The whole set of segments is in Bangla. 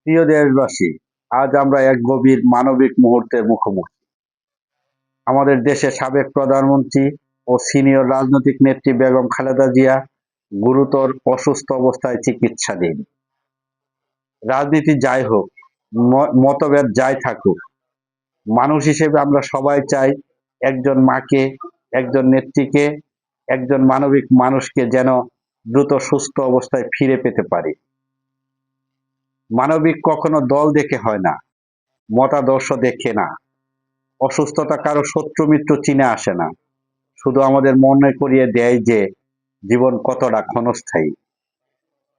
প্রিয় দেশবাসী, আজ আমরা এক গভীর মানবিক মুহূর্তের মুখোমুখি। আমাদের দেশের সাবেক প্রধানমন্ত্রী ও সিনিয়র রাজনৈতিক নেত্রী বেগম খালেদা জিয়া গুরুতর অসুস্থ অবস্থায় চিকিৎসাধীন। রাজনীতি যাই হোক, মতভেদ যাই থাকুক, মানুষ হিসেবে আমরা সবাই চাই একজন মাকে, একজন নেত্রীকে, একজন মানবিক মানুষকে যেন দ্রুত সুস্থ অবস্থায় ফিরে পেতে পারি। মানবিক কখনো দল দেখে হয় না, মতাদর্শ দেখে না, অসুস্থতা কারো শত্রু মিত্র চিনে আসে না, শুধু আমাদের মনে করিয়ে দেয় যে জীবন কতটা ক্ষণস্থায়ী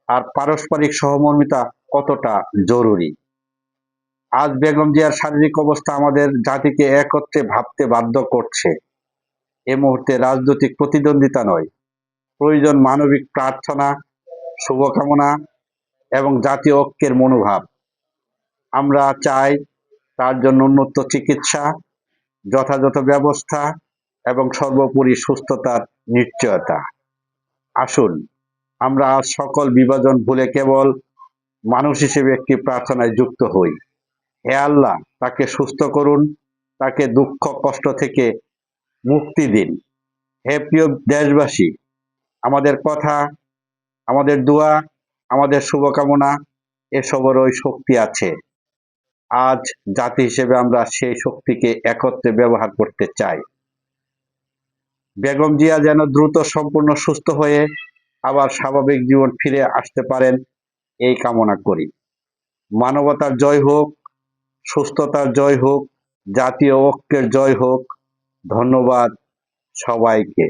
আর পারস্পরিক সহমর্মিতা কতটা জরুরি। আজ বেগম জিয়ার শারীরিক অবস্থা আমাদের জাতিকে একত্রে ভাবতে বাধ্য করছে। এ মুহূর্তে রাজনৈতিক প্রতিদ্বন্দ্বিতা নয়, প্রয়োজন মানবিক প্রার্থনা, শুভকামনা এবং জাতীয় ঐক্যের মনোভাব। আমরা চাই তার জন্য উন্নত চিকিৎসা, যথাযথ ব্যবস্থা এবং সর্বোপরি সুস্থতার নিশ্চয়তা। আসুন আমরা আজ সকল বিভাজন ভুলে কেবল মানুষ হিসেবে একটি প্রার্থনায় যুক্ত হই। হে আল্লাহ, তাকে সুস্থ করুন, তাকে দুঃখ কষ্ট থেকে মুক্তি দিন। হে প্রিয় দেশবাসী, আমাদের কথা, আমাদের দোয়া, আমাদের শুভকামনা এসবেরই শক্তি আছে। আজ জাতি হিসেবে আমরা সেই শক্তিকে একত্রে ব্যবহার করতে চাই। বেগম জিয়া যেন দ্রুত সম্পূর্ণ সুস্থ হয়ে আবার স্বাভাবিক জীবন ফিরে আসতে পারেন, এই কামনা করি। মানবতার জয় হোক, সুস্থতার জয় হোক, জাতীয় ঐক্যের জয় হোক। ধন্যবাদ সবাইকে।